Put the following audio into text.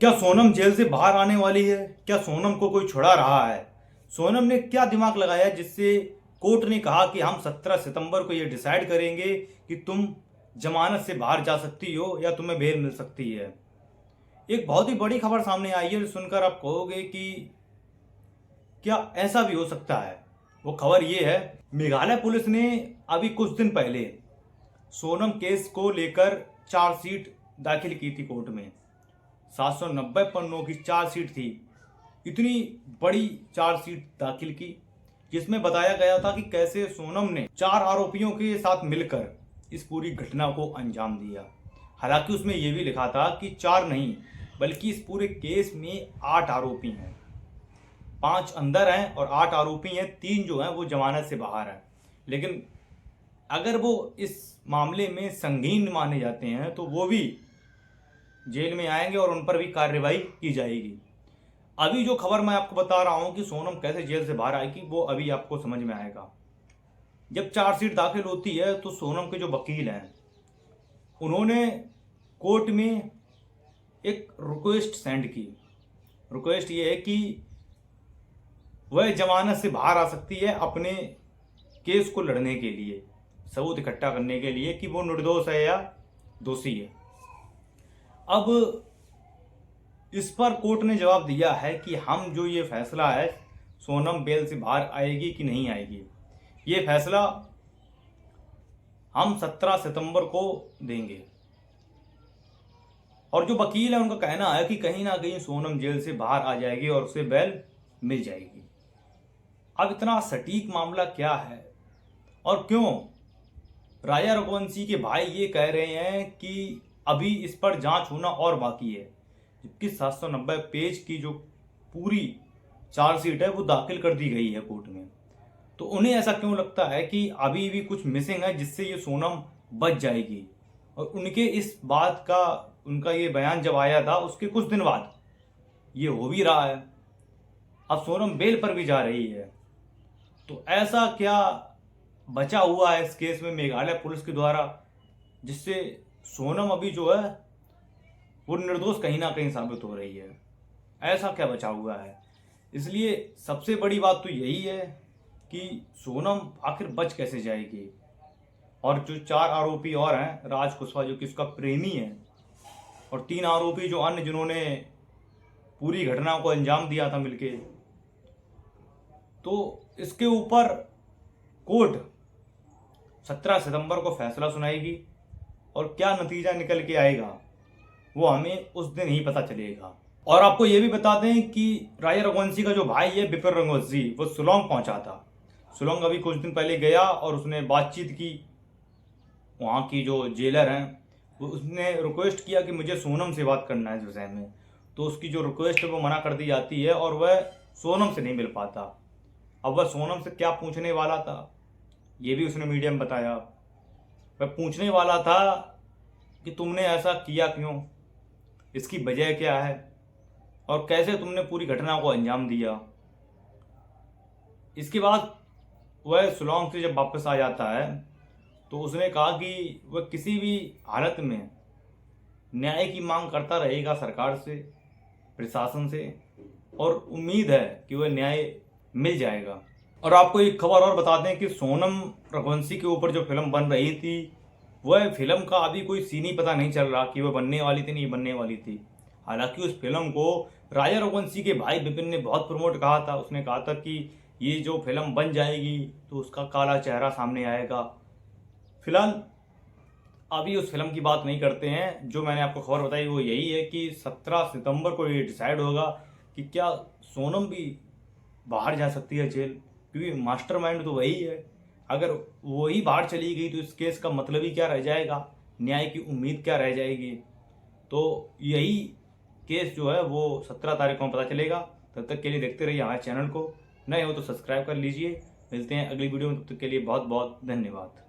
क्या सोनम जेल से बाहर आने वाली है? क्या सोनम को कोई छुड़ा रहा है? सोनम ने क्या दिमाग लगाया जिससे कोर्ट ने कहा कि हम 17 सितंबर को ये डिसाइड करेंगे कि तुम जमानत से बाहर जा सकती हो या तुम्हें बेल मिल सकती है। एक बहुत ही बड़ी खबर सामने आई है, सुनकर आप कहोगे कि क्या ऐसा भी हो सकता है। वो खबर ये है, मेघालय पुलिस ने अभी कुछ दिन पहले सोनम केस को लेकर चार्जशीट दाखिल की थी कोर्ट में। 790 पन्नों की चार्जशीट थी। इतनी बड़ी चार्जशीट दाखिल की जिसमें बताया गया था कि कैसे सोनम ने 4 आरोपियों के साथ मिलकर इस पूरी घटना को अंजाम दिया। हालांकि उसमें यह भी लिखा था कि 4 नहीं बल्कि इस पूरे केस में 8 आरोपी हैं। 5 अंदर हैं और 8 आरोपी हैं। 3 जो हैं वो जमानत से बाहर हैं। लेकिन अगर वो इस मामले में संगीन माने जाते हैं तो वो भी जेल में आएंगे और उन पर भी कार्रवाई की जाएगी। अभी जो खबर मैं आपको बता रहा हूं कि सोनम कैसे जेल से बाहर आएगी वो अभी आपको समझ में आएगा। जब चार्जशीट दाखिल होती है तो सोनम के जो वकील हैं उन्होंने कोर्ट में एक रिक्वेस्ट सेंड की। रिक्वेस्ट ये है कि वह जमानत से बाहर आ सकती है अपने केस को लड़ने के लिए, सबूत इकट्ठा करने के लिए कि वो निर्दोष है या दोषी है। अब इस पर कोर्ट ने जवाब दिया है कि हम जो ये फैसला है सोनम बेल से बाहर आएगी कि नहीं आएगी, ये फैसला हम 17 सितंबर को देंगे। और जो वकील है उनका कहना है कि कहीं ना कहीं सोनम जेल से बाहर आ जाएगी और उसे बेल मिल जाएगी। अब इतना सटीक मामला क्या है और क्यों राजा रघुवंशी के भाई ये कह रहे हैं कि अभी इस पर जांच होना और बाकी है, जबकि 790 पेज की जो पूरी चार्जशीट है वो दाखिल कर दी गई है कोर्ट में। तो उन्हें ऐसा क्यों लगता है कि अभी भी कुछ मिसिंग है जिससे ये सोनम बच जाएगी। और उनके इस बात का उनका ये बयान जब आया था उसके कुछ दिन बाद ये हो भी रहा है। अब सोनम बेल पर भी जा रही है। तो ऐसा क्या बचा हुआ है इस केस में मेघालय पुलिस के द्वारा जिससे सोनम अभी जो है वो निर्दोष कहीं ना कहीं साबित हो रही है? ऐसा क्या बचा हुआ है? इसलिए सबसे बड़ी बात तो यही है कि सोनम आखिर बच कैसे जाएगी। और जो 4 आरोपी और हैं, राज कुशवाहा जो कि उसका प्रेमी है, और 3 आरोपी जो अन्य जिन्होंने पूरी घटना को अंजाम दिया था मिलके, तो इसके ऊपर कोर्ट 17 सितंबर को फैसला सुनाएगी और क्या नतीजा निकल के आएगा वो हमें उस दिन ही पता चलेगा। और आपको ये भी बता दें कि राजा रघुवंशी का जो भाई है विपिन रघुवंशी वो शिलोंग पहुंचा था। शिलोंग अभी कुछ दिन पहले गया और उसने बातचीत की। वहाँ की जो जेलर हैं वो उसने रिक्वेस्ट किया कि मुझे सोनम से बात करना है इस विषय में। तो उसकी जो रिक्वेस्ट है वो मना कर दी जाती है और वह सोनम से नहीं मिल पाता। अब वह सोनम से क्या पूछने वाला था ये भी उसने मीडिया में बताया। वह पूछने वाला था कि तुमने ऐसा किया क्यों, इसकी वजह क्या है और कैसे तुमने पूरी घटना को अंजाम दिया। इसके बाद वह शिलोंग से जब वापस आ जाता है तो उसने कहा कि वह किसी भी हालत में न्याय की मांग करता रहेगा सरकार से, प्रशासन से, और उम्मीद है कि वह न्याय मिल जाएगा। और आपको एक खबर और बता दें कि सोनम रघुवंशी के ऊपर जो फिल्म बन रही थी वह फिल्म का अभी कोई सीन ही पता नहीं चल रहा कि वह बनने वाली थी नहीं बनने वाली थी। हालांकि उस फिल्म को राजा रघुवंशी के भाई विपिन ने बहुत प्रमोट कहा था। उसने कहा था कि ये जो फिल्म बन जाएगी तो उसका काला चेहरा सामने आएगा। फिलहाल अभी उस फिल्म की बात नहीं करते हैं। जो मैंने आपको खबर बताई वो यही है कि 17 सितंबर को ये डिसाइड होगा कि क्या सोनम भी बाहर जा सकती है जेल, क्योंकि मास्टरमाइंड तो वही है। अगर वही बाहर चली गई तो इस केस का मतलब ही क्या रह जाएगा, न्याय की उम्मीद क्या रह जाएगी। तो यही केस जो है वो 17 तारीख को पता चलेगा। तब तक के लिए देखते रहिए हमारे चैनल को। नए हो तो सब्सक्राइब कर लीजिए। मिलते हैं अगली वीडियो में, तब तक के लिए बहुत बहुत धन्यवाद।